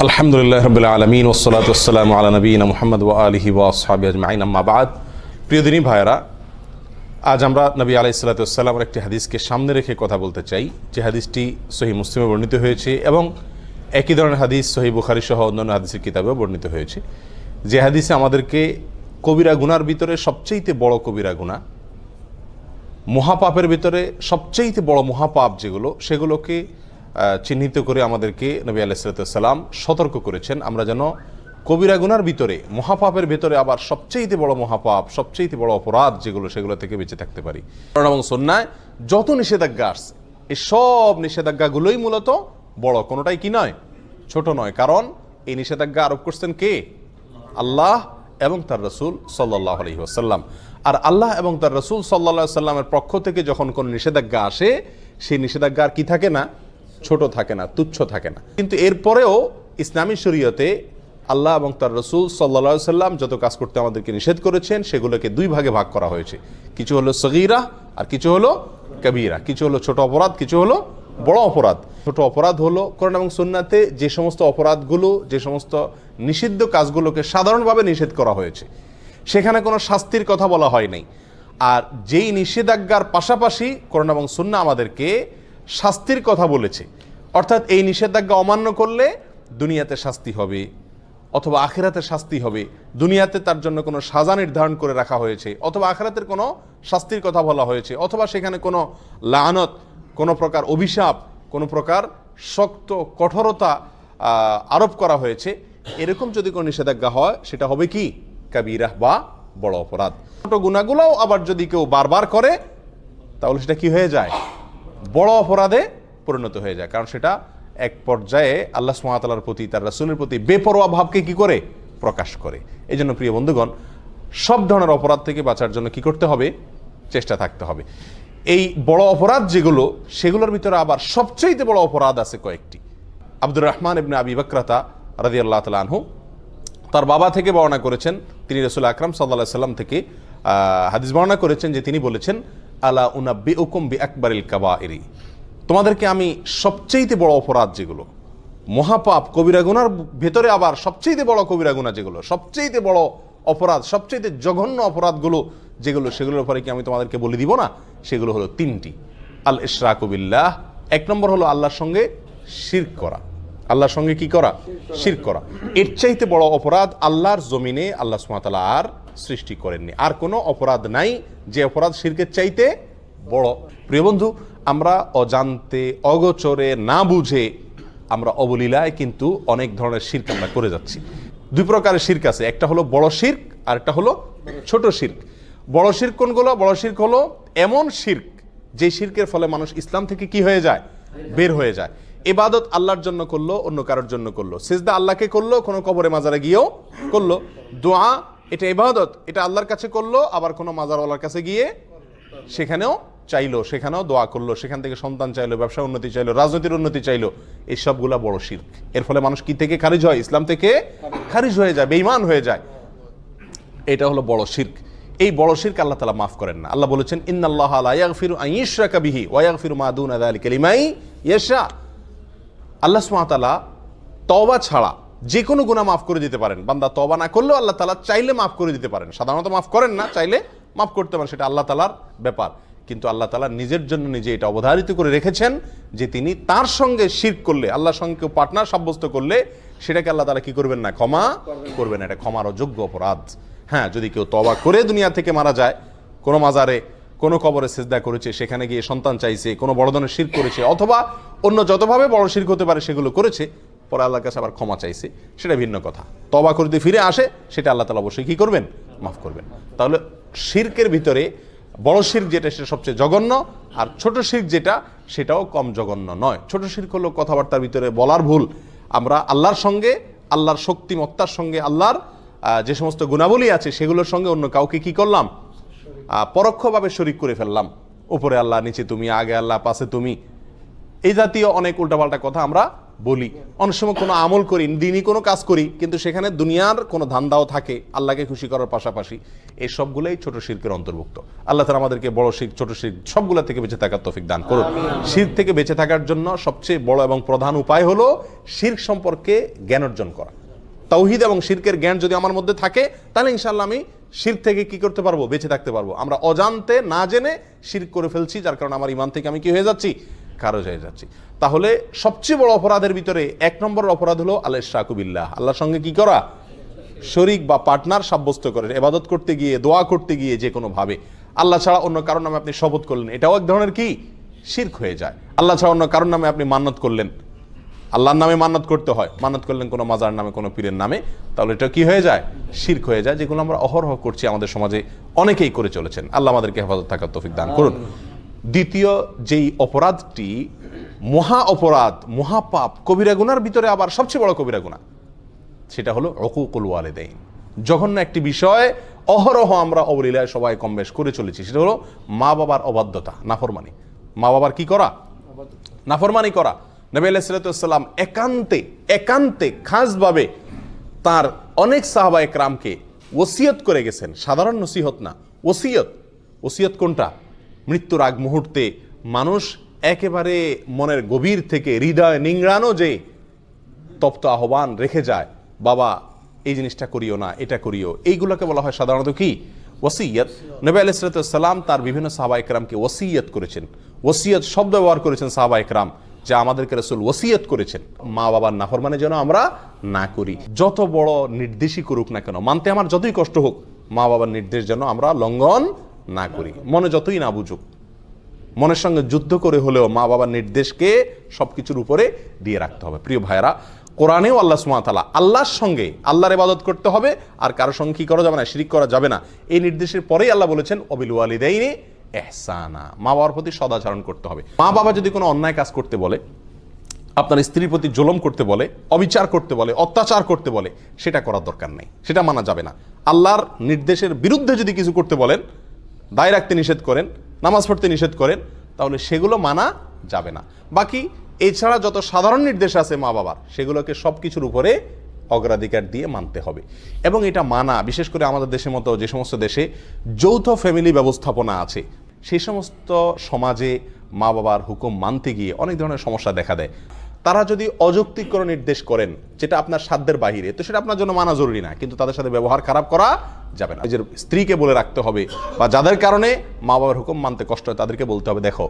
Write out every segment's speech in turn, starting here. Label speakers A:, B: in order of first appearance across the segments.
A: আলহামদুলিল্লাহ রাব্বিল আলামিন ওয়াসসালাতু ওয়াসসালামু আলা নবিয়িনা মুহাম্মদ ওয়া আলিহি ওয়া আসহাবিহি আজমাইন আম্মা বাদ। প্রিয় দিনী ভাইরা, আজ আমরা নবী আলাইহিস সালাতু ওয়াসসালামের একটি হাদিসকে সামনে রেখে কথা বলতে চাই, যে হাদিসটি সহিহ মুসলিমে বর্ণিত হয়েছে এবং একই ধরনের হাদিস সহিহ বুখারী সহ অন্যান্য হাদিসের কিতাবেও বর্ণিত হয়েছে। যে হাদিসে আমাদেরকে কবিরা গুনার ভিতরে সবচেয়ে বড় কবিরা গুনাহ, মহাপাপের ভিতরে সবচেয়ে বড় মহাপাপ যেগুলো, সেগুলোকে চিহ্নিত করে আমাদেরকে নবী আলাইহিস সালাতু ওয়াসসালাম সতর্ক করেছেন, আমরা যেন কবিরা গুনার ভিতরে, মহাপাপের ভিতরে আবার সবচেয়ে বড় মহাপাপ, সবচেয়ে বড় অপরাধ যেগুলো, সেগুলো থেকে বেঁচে থাকতে পারি। কোরআন এবং সুন্নাহয় যত নিষেধাজ্ঞা আসছে, এই সব নিষেধাজ্ঞাগুলোই মূলত বড়, কোনোটাই কি নয়, ছোট নয়। কারণ এই নিষেধাজ্ঞা আরোপ করছেন কে? আল্লাহ এবং তার রাসূল সাল্লাল্লাহু আলাইহি ওয়াসাল্লাম। আর আল্লাহ এবং তার রাসূল সাল্লাল্লাহু আলাইহি ওয়াসাল্লামের পক্ষ থেকে যখন কোন নিষেধাজ্ঞা আসে, সেই নিষেধাজ্ঞা আর কি থাকে না, ছোট থাকে না, তুচ্ছ থাকে না। কিন্তু এরপরেও ইসলামী শরীয়তে আল্লাহ এবং তার রাসূল সাল্লাল্লাহু আলাইহি ওয়াসাল্লাম যত কাজ করতে আমাদেরকে নিষেধ করেছেন, সেগুলোকে দুই ভাগে ভাগ করা হয়েছে। কিছু হলো সগীরা আর কিছু হলো কবীরা। কিছু হলো ছোট অপরাধ, কিছু হলো বড় অপরাধ। ছোট অপরাধ হলো কোরআন এবং সুন্নাতে যে সমস্ত অপরাধগুলো, যে সমস্ত নিষিদ্ধ কাজগুলোকে সাধারণভাবে নিষেধ করা হয়েছে, সেখানে কোনো শাস্তির কথা বলা হয় নাই। আর যেই নিষেধাজ্ঞার পাশাপাশি কোরআন এবং সুন্নাহ আমাদেরকে শাস্তির কথা বলেছে, অর্থাৎ এই নিষেধাজ্ঞা অমান্য করলে দুনিয়াতে শাস্তি হবে অথবা আখিরাতে শাস্তি হবে। দুনিয়াতে তার জন্য কোনো সাজা নির্ধারণ করে রাখা হয়েছে, অথবা আখিরাতের কোনো শাস্তির কথা বলা হয়েছে, অথবা সেখানে কোনো লানত, কোনো প্রকার অভিশাপ, কোনো প্রকার শক্ত কঠোরতা আরোপ করা হয়েছে। এরকম যদি কোনো নিষেধাজ্ঞা হয়, সেটা হবে কি? কাবীরা বা বড় অপরাধ। ছোট গুনাহগুলোও আবার যদি কেউ বারবার করে, তাহলে সেটা কি হয়ে যায়? বড় অপরাধে পরিণত হয়ে যায়। কারণ সেটা এক পর্যায়ে আল্লাহ সুবহানাহু ওয়া তাআলার প্রতি, তার রাসূলের প্রতি বেপরোয়া ভাবকে কি করে? প্রকাশ করে। এই জন্য প্রিয় বন্ধুগণ, সব ধরনের অপরাধ থেকে বাঁচার জন্য কি করতে হবে? চেষ্টা থাকতে হবে। এই বড় অপরাধ যেগুলো, সেগুলোর ভিতরে আবার সবচেয়ে বড় অপরাধ আছে কয়েকটি। আব্দুর রহমান ইবনে আবি বকরাতা রাদিয়াল্লাহু তাআলা আনহু তার বাবা থেকে বর্ণনা করেছেন, তিনি রাসূল আকরাম সাল্লাল্লাহু আলাইহি সাল্লাম থেকে হাদিস বর্ণনা করেছেন যে তিনি বলেছেন, আলা উনাব্বিউকুম বিআকবারিল কাবাইরি, তোমাদেরকে আমি সবচেয়ে বড় অপরাধ যেগুলো, মহাপাপ কবিরা গুনার ভেতরে আবার সবচেয়ে বড় কবিরা গুনাহ যেগুলো, সবচেয়ে বড় অপরাধ, সবচেয়ে জঘন্য অপরাধগুলো যেগুলো, সেগুলোর ব্যাপারে কি আমি তোমাদেরকে বলে দিব না? সেগুলো হলো তিনটি। আল ইশরাকু বিল্লাহ, এক নম্বর হলো আল্লাহর সঙ্গে শিরক করা। আল্লাহর সঙ্গে কি করা? শিরক করা। এর চাইতে বড় অপরাধ আল্লাহর জমিনে আল্লাহ সুবহানাহু ওয়া তাআলা আর সৃষ্টি করেননি। আর কোনো অপরাধ নাই যে অপরাধ শিরকের চাইতে বড়। প্রিয় বন্ধু, আমরা অজান্তে, অগোচরে, না বুঝে, আমরা অবলীলায় কিন্তু অনেক ধরনের শিরক আমরা করে যাচ্ছি। দুই প্রকারের শিরক আছে, একটা হলো বড় শিরক আর একটা হলো ছোট শিরক। বড় শিরক কোনগুলো? বড় শিরক হলো এমন শিরক যে শিরকের ফলে মানুষ ইসলাম থেকে কি হয়ে যায়? বের হয়ে যায়। ইবাদত আল্লাহর জন্য করলো, অন্য কারোর জন্য করলো। সিজদা আল্লাহকে করলো, কোনো কবরে মাজারে গিয়েও করলো। দোয়া, এটা ইবাদত, এটা আল্লাহর কাছে করলো, আবার কোনো মাজারওয়ালার কাছে গিয়ে সেখানেও চাইলো, সেখানেও দোয়া করলো, সেখান থেকে সন্তান চাইলো, ব্যবসা উন্নতি চাইলো, রাজনীতির উন্নতি চাইলো। এই সবগুলা বড় শিরক। এর ফলে মানুষ কি থেকে খারিজ হয়? ইসলাম থেকে খারিজ হয়ে যায়, বেঈমান হয়ে যায়। এটা হলো বড় শিরক। এই বড় শিরক আল্লাহ তাআলা মাফ করেন না। আল্লাহ বলেছেন, ইন্নাল্লাহা লা ইয়াগফিরু আন ইউশরাকা বিহি ওয়া ইয়াগফিরু মা দুনা যালিকা লিমান ইয়াশা। আল্লাহ সুবহানাহু ওয়া তাআলা তওবা ছাড়া যে কোনো গুনাহ মাফ করে দিতে পারেন। বান্দা তওবা না করলেও আল্লাহ তাআলা চাইলে মাফ করে দিতে পারেন। সাধারণত মাফ করেন না, চাইলে মাফ করতে পারেন, সেটা আল্লাহ তাআলার ব্যাপার। কিন্তু আল্লাহ তাআলা নিজের জন্য নিজে এটা অবধারিত করে রেখেছেন যে তিনি তার সঙ্গে শিরক করলে, আল্লাহর সঙ্গে কেউ পার্টনার সাব্যস্ত করলে, সেটাকে আল্লাহ তাআলা কি করবেন না? ক্ষমা করবেন। এটা ক্ষমার অযোগ্য অপরাধ। হ্যাঁ, যদি কেউ তওবা করে দুনিয়া থেকে মারা যায়, কোনো মাজারে, কোনো কবরে সিজদা করেছে, সেখানে গিয়ে সন্তান চাইছে, কোনো বড় ধরনের শিরক করেছে, অথবা অন্য যতভাবে বড় শিরক হতে পারে সেগুলো করেছে, পরে আল্লাহর কাছে আবার ক্ষমা চাইছে, সেটা ভিন্ন কথা। তওবা করতে ফিরে আসে, সেটা আল্লাহ তাআলা অবশ্যই কি করবেন? মাফ করবেন। তাহলে শিরকের ভিতরে বড় শিরক যেটা, সেটা সবচেয়ে জঘন্য, আর ছোট শিরক যেটা, সেটাও কম জঘন্য নয়। ছোট শিরক হলো কথাবার্তার ভিতরে বলার ভুল। আমরা আল্লাহর সঙ্গে, আল্লাহর শক্তিমত্তার সঙ্গে, আল্লাহর যে সমস্ত গুণাবলী আছে সেগুলোর সঙ্গে অন্য কাউকে কি করলাম? পরোক্ষভাবে শরীক করে ফেললাম। উপরে আল্লাহ, নিচে তুমি, আগে আল্লাহ, পাশে তুমি, এই জাতীয় অনেক উল্টাপাল্টা কথা আমরা বলি, অনেক সময় কোনো আমল করি, দিনই কোনো কাজ করি, কিন্তু সেখানে দুনিয়ার কোনো ধান্দাও থাকে আল্লাহকে খুশি করার পাশাপাশি। এই সবগুলোই ছোট শিরকের অন্তর্ভুক্ত। আল্লাহ তাআলা আমাদেরকে বড় শিরক, ছোট শিরক সবগুলা থেকে বেঁচে থাকার তৌফিক দান করুন। শিরক থেকে বেঁচে থাকার জন্য সবচেয়ে বড় এবং প্রধান উপায় হলো শিরক সম্পর্কে জ্ঞান অর্জন করা। তাওহীদ এবং শিরকের জ্ঞান যদি আমার মধ্যে থাকে, তাহলে ইনশাআল্লাহ আমি শিরক থেকে কি করতে পারবো? বেঁচে থাকতে পারবো। আমরা অজান্তে না জেনে শিরক করে ফেলছি, যার কারণে আমার ঈমান থেকে আমি কি হয়ে যাচ্ছি? খারজ হয়ে যাচ্ছি। তাহলে সবচেয়ে বড় অপরাধের ভিতরে 1 নম্বর অপরাধ হলো আল ইশরাকু বিল্লাহ, আল্লাহর সঙ্গে কি করা? শরীক বা পার্টনার সাব্যস্ত করে ইবাদত করতে গিয়ে, দোয়া করতে গিয়ে যে কোনো ভাবে আল্লাহ ছাড়া অন্য কারোর নামে আপনি শপথ করলেন, এটাও এক ধরনের কি? শিরক হয়ে যায়। আল্লাহ ছাড়া অন্য কারোর নামে আপনি মান্নত করলেন, আল্লাহর নামে মান্নত করতে হয়, মান্নত করলেন কোনো মাজার নামে, কোনো পীরের নামে, তাহলে এটা কি হয়ে যায়? শিরক হয়ে যায়, যেগুলো আমরা অহরহ করছি, আমাদের সমাজে অনেকেই করে চলেছেন। আল্লাহ আমাদেরকে হেফাজত থাকার তৌফিক দান করুন। দ্বিতীয় যেই অপরাধটি মহা অপরাধ, মহাপাপ, কবিরা গুনার ভিতরে আবার সবচেয়ে বড় কবিরা গুনাহ, সেটা হলো উকুকুল ওয়ালিদাইন। জঘন্য একটি বিষয় অহরহ আমরা অবলীলায় সবাই কম বেশ করে চলেছি, সেটা হলো মা বাবার অবাধ্যতা, নাফরমানি। মা বাবার কি করা? নাফরমানি করা। নবী আলাইহিস সালাতু ওয়াস সালাম একান্তে খাসভাবে তার অনেক সাহাবায়ে কেরামকে ওসিয়ত করে গেছেন। সাধারণ নসিহত না, ওসিয়ত কোনটা? মৃত্যুর আগ মুহূর্তে মানুষ একেবারে মনের গভীর থেকে হৃদয় নিংড়ানো যে তপ্ত আহ্বান রেখে যায়, বাবা এই জিনিসটা করিও না, এটা করিও, এইগুলোকে বলা হয় সাধারণত কি? ওসিয়ত। নবী আলাইহিস সালাতু ওয়াস সালাম তার বিভিন্ন সাহাবায়ে কেরামকে ওসিয়ত করেছেন। ওসিয়ত শব্দ ব্যবহার করেছেন সাহাবায়ে কেরাম, যা আমাদেরকে রাসূল ওসিয়ত করেছেন মা বাবার নাফরমানি যেন আমরা না করি। যত বড় নির্দেশই করুক না কেন, মানতে আমার যতই কষ্ট হোক, মা বাবার নির্দেশ যেন আমরা লঙ্ঘন না করি। মনে যতই না বুঝুক, মনের সঙ্গে যুদ্ধ করে হলেও মা বাবার নির্দেশকে সবকিছুর উপরে দিয়ে রাখতে হবে। প্রিয় ভাইয়েরা, কোরআনেও আল্লাহ সুবহানাহু ওয়া তাআলা আল্লাহর সঙ্গে আল্লাহর ইবাদত করতে হবে, আর কারোর সঙ্গে কি করা যাবে না? শিরিক করা যাবে না। এই নির্দেশের পরেই আল্লাহ বলেছেন ওয়াবিল ওয়ালিদাইনি ইহসানা, মা বাবার প্রতি সদাচরণ করতে হবে। মা বাবা যদি কোনো অন্যায় কাজ করতে বলে, আপনার স্ত্রীর প্রতি জুলুম করতে বলে, অবিচার করতে বলে, অত্যাচার করতে বলে, সেটা করার দরকার নেই, সেটা মানা যাবে না। আল্লাহর নির্দেশের বিরুদ্ধে যদি কিছু করতে বলেন, দায় রাখতে নিষেধ করেন, নামাজ পড়তে নিষেধ করেন, তাহলে সেগুলো মানা যাবে না। বাকি এছাড়া যত সাধারণ নির্দেশ আছে মা বাবার, সেগুলোকে সব কিছুর উপরে অগ্রাধিকার দিয়ে মানতে হবে। এবং এটা মানা, বিশেষ করে আমাদের দেশের মতো যে সমস্ত দেশে যৌথ ফ্যামিলি ব্যবস্থাপনা আছে, সেই সমস্ত সমাজে মা বাবার হুকুম মানতে গিয়ে অনেক ধরনের সমস্যা দেখা দেয়। তারা যদি অযৌক্তিক কোনো নির্দেশ করেন যেটা আপনার সাধ্যের বাহিরে, তো সেটা আপনার জন্য মানা জরুরি না, কিন্তু তাদের সাথে ব্যবহার খারাপ করা যাবে না। নিজের স্ত্রীকে বলে রাখতে হবে, বা যাদের কারণে মা বাবার হুকুম মানতে কষ্ট হয় তাদেরকে বলতে হবে, দেখো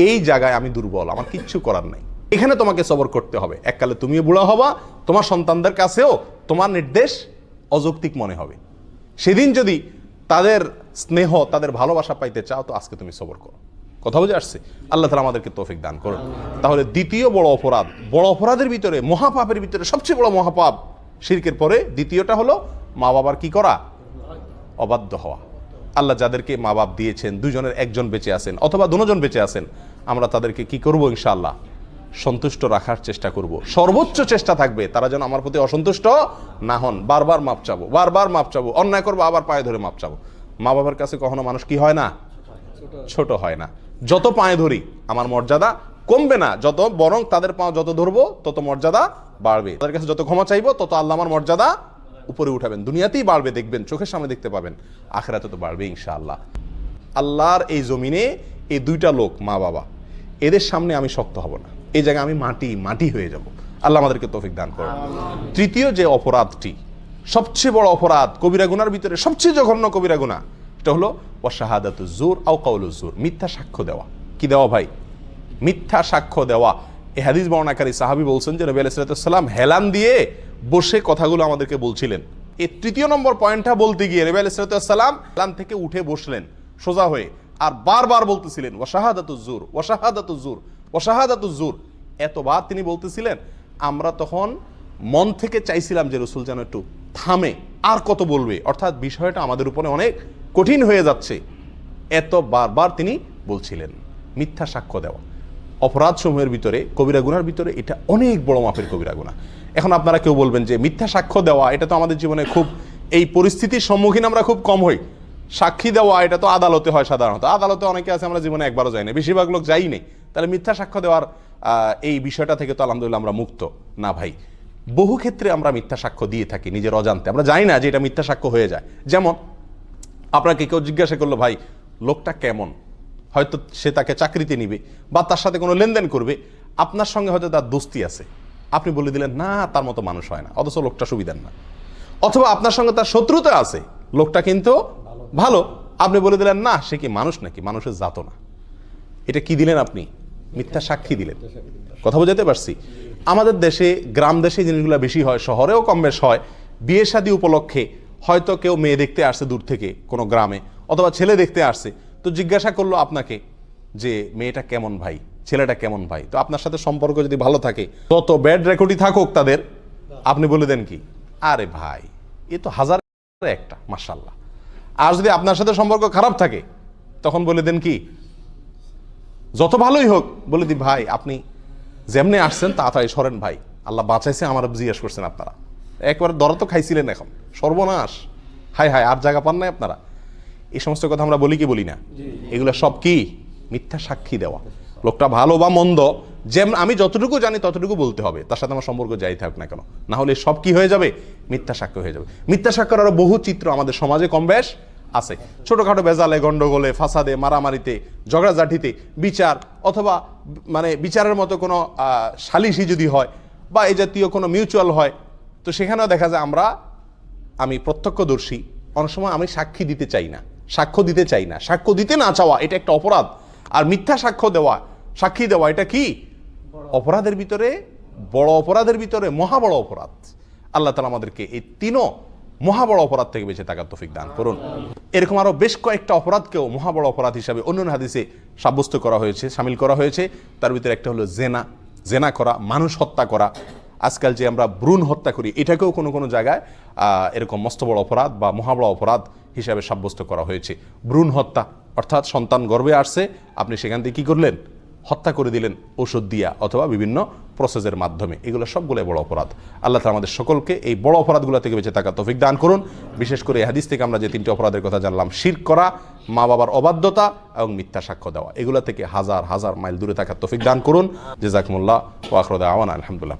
A: এই জায়গায় আমি দুর্বল, আমার কিচ্ছু করার নাই, এখানে তোমাকে সবর করতে হবে। এককালে তুমিও বুড়া হবা, তোমার সন্তানদের কাছেও তোমার নির্দেশ অযৌক্তিক মনে হবে। সেদিন যদি তাদের স্নেহ, তাদের ভালোবাসা পাইতে চাও, তো আজকে তুমি সবর করো। কথা বুঝে আসছে? আল্লাহ তাআলা আমাদেরকে তৌফিক দান করুন। তাহলে দ্বিতীয় বড় অপরাধের ভিতরে, মহাপাপের ভিতরে সবচেয়ে বড় মহাপাপ শিরকের পরে দ্বিতীয়টা হলো মা বাবার কি করা? অবাধ্য হওয়া। আল্লাহ যাদেরকে মা বাপ দিয়েছেন, দুজনের একজন বেঁচে আছেন অথবা দুজন বেঁচে আছেন, আমরা তাদেরকে কি করব? ইনশাআল্লাহ সন্তুষ্ট রাখার চেষ্টা করব। সর্বোচ্চ চেষ্টা থাকবে তারা যেন আমার প্রতি অসন্তুষ্ট না হন। বারবার মাপ চাবো, অন্যায় করবো আবার পায়ে ধরে মাপ চাবো। মা বাবার কাছে কখনো মানুষ কি হয় না? ছোট হয় না। যত পায়ে ধরি আমার মর্যাদা কমবে না, যত বরং তাদের পা যত ধরবো তত মর্যাদা বাড়বে। তাদের কাছে যত ক্ষমা চাইবো তত আল্লাহ আমার মর্যাদা উপরে উঠাবেন। দুনিয়াতেই বাড়বে, দেখবেন, চোখের সামনে দেখতে পাবেন, আখিরাতে তো বাড়বে ইনশাআল্লাহ। আল্লাহর এই জমিনে এই দুইটা লোক, মা বাবা, এদের সামনে আমি শক্ত হব না, এই জায়গায় আমি মাটি হয়ে যাব। আল্লাহ আমাদেরকে তৌফিক দান করুন। তৃতীয় যে অপরাধটি, সবচেয়ে বড় অপরাধ, কবিরা গুনার ভিতরে সবচেয়ে জঘন্য কবিরা গুনাহ, এটা হলো ওয়াশাহাদাতুজ জুর আও কাউলুজ জুর, মিথ্যা সাক্ষ্য দেওয়া। কি দেওয়া ভাই? মিথ্যা সাক্ষ্য দেওয়া। এই হাদিস বর্ণনাকারী সাহাবী বলছেন যে নবী আলাইহিস সালাম হেলান দিয়ে বসে কথাগুলো আমাদেরকে বলছিলেন। এই তৃতীয় নম্বর পয়েন্টটা বলতে গিয়ে নবী আলাইহিস সালাম হেলান থেকে উঠে বসলেন সোজা হয়ে, আর বারবার বলতেছিলেন ওয়াশাহাদাতুজ জুর, ওয়াশাহাদাতুজ জুর, ওয়াশাহাদাতুজ জুর। এতবার তিনি বলতেছিলেন, আমরা তখন মন থেকে চাইছিলাম যে রাসূল যেন একটু থামে, আর কত বলবে, অর্থাৎ বিষয়টা আমাদের উপরে অনেক কঠিন হয়ে যাচ্ছে। এত বারবার তিনি বলছিলেন। মিথ্যা সাক্ষ্য দেওয়া অপরাধ সমূহের ভিতরে, কবিরা গুনার ভিতরে এটা অনেক বড় মাপের কবিরা গুনাহ। এখন আপনারা কেউ বলবেন যে মিথ্যা সাক্ষ্য দেওয়া, এটা তো আমাদের জীবনে খুব, এই পরিস্থিতির সম্মুখীন আমরা খুব কম হই। সাক্ষী দেওয়া এটা তো আদালতে হয় সাধারণত, আদালতে অনেকে আছে আমরা জীবনে একবারও যাই না, বেশিরভাগ লোক যাই নেই, তাহলে মিথ্যা সাক্ষ্য দেওয়ার এই বিষয়টা থেকে তো আলহামদুলিল্লাহ আমরা মুক্ত না ভাই। বহু ক্ষেত্রে আমরা মিথ্যা সাক্ষ্য দিয়ে থাকি নিজের অজান্তে, আমরা জানি না যে এটা মিথ্যা সাক্ষ্য হয়ে যায়। যেমন আপনাকে কেউ জিজ্ঞাসা করলো ভাই লোকটা কেমন, হয়তো সে তাকে চাকরিতে নিবে বা তার সাথে কোনো লেনদেন করবে, আপনার সঙ্গে হয়তো তার দোস্তি আছে, আপনি বলে দিলেন না তার মতো মানুষ হয় না, অথচ লোকটা সুবিধার না। অথবা আপনার সঙ্গে তার শত্রুতা আছে, লোকটা কিন্তু ভালো, আপনি বলে দিলেন না সে কি মানুষ নাকি, মানুষের জাত না। এটা কি দিলেন আপনি? মিথ্যা সাক্ষী দিলেন। কথা বোঝাতে পারছি? আমাদের দেশে, গ্রাম দেশে জিনিসগুলো বেশি হয়, শহরেও কম বেশ হয়। বিয়ে শাদী উপলক্ষে হয়তো কেউ মেয়ে দেখতে আসছে দূর থেকে কোনো গ্রামে, অথবা ছেলে দেখতে আসছে, তো জিজ্ঞাসা করলো আপনাকে যে মেয়েটা কেমন ভাই, ছেলেটা কেমন ভাই। তো আপনার সাথে সম্পর্ক যদি ভালো থাকে, তত ব্যাড রেকর্ডই থাকুক তাদের, আপনি বলে দেন কি আরে ভাই এ তো হাজার একটা মাশাআল্লাহ। আর যদি আপনার সাথে সম্পর্ক খারাপ থাকে তখন বলে দেন কি, যত ভালোই হোক বলে দি ভাই আপনি যেমনি আসছেন তাড়াতাড়ি সরেন ভাই, আল্লাহ বাঁচাইছে, আমার জিজ্ঞেস করছেন আপনারা, একবার দরা তো খাইছিলেন, এখন সর্বনাশ, হাই হাই আর জায়গা পান নাই আপনারা। এই সমস্ত কথা আমরা বলি কি বলি না? এগুলো সব কি মিথ্যা সাক্ষী দেওয়া। লোকটা ভালো বা মন্দ, যেমন আমি যতটুকু জানি ততটুকু বলতে হবে, তার সাথে আমার সম্পর্ক যাই থাকুক না কেন, না হলে সব কি হয়ে যাবে, মিথ্যা সাক্ষ্য হয়ে যাবে। মিথ্যা সাক্ষ্যের আরো বহু চিত্র আমাদের সমাজে কম বেশ আছে। ছোটখাটো বেজালে, গন্ডগোলে, ফাসাদে, মারামারিতে, ঝগড়াঝাটিতে, বিচার অথবা মানে বিচারের মতো কোনো সালিশি যদি হয় বা এই জাতীয় কোনো মিউচুয়াল হয়, তো সেখানেও দেখা যায় আমি প্রত্যক্ষদর্শী, অনেক সময় আমি সাক্ষী দিতে চাই না, সাক্ষ্য দিতে চাই না। সাক্ষ্য দিতে না চাওয়া এটা একটা অপরাধ, আর মিথ্যা সাক্ষ্য দেওয়া, সাক্ষী দেওয়া এটা কি অপরাধের ভিতরে, বড় অপরাধের ভিতরে মহা বড় অপরাধ। আল্লাহ তাআলা আমাদেরকে এই তিনও মহা বড় অপরাধ থেকে বেঁচে থাকার তৌফিক দান করুন। এরকম আরো বেশ কয়েকটা অপরাধকেও মহা বড় অপরাধ হিসাবে অন্যান্য হাদিসে সাব্যস্ত করা হয়েছে, শামিল করা হয়েছে। তার ভিতরে একটা হলো জেনা করা, মানুষ হত্যা করা। আজকাল যে আমরা ভ্রূণ হত্যা করি, এটাকেও কোনো কোনো জায়গায় এরকম মস্ত বড় অপরাধ বা মহা বড় অপরাধ হিসাবে সাব্যস্ত করা হয়েছে। ভ্রূণ হত্যা অর্থাৎ সন্তান গর্ভে আসছে, আপনি সেখান থেকে কী করলেন, হত্যা করে দিলেন ওষুধ দিয়া অথবা বিভিন্ন প্রসেসের মাধ্যমে। এগুলো সবগুলো বড় অপরাধ। আল্লাহ তাআলা আমাদের সকলকে এই বড় অপরাধগুলো থেকে বেঁচে থাকার তৌফিক দান করুন। বিশেষ করে এই হাদিস থেকে আমরা যে তিনটি অপরাধের কথা জানলাম, শিরক করা, মা বাবার অবাধ্যতা এবং মিথ্যা সাক্ষ্য দেওয়া, এগুলো থেকে হাজার হাজার মাইল দূরে থাকার তৌফিক দান করুন। জাযাকুমুল্লাহ ওয়া আখিরু দাওয়ানা আলহামদুলিল্লাহ।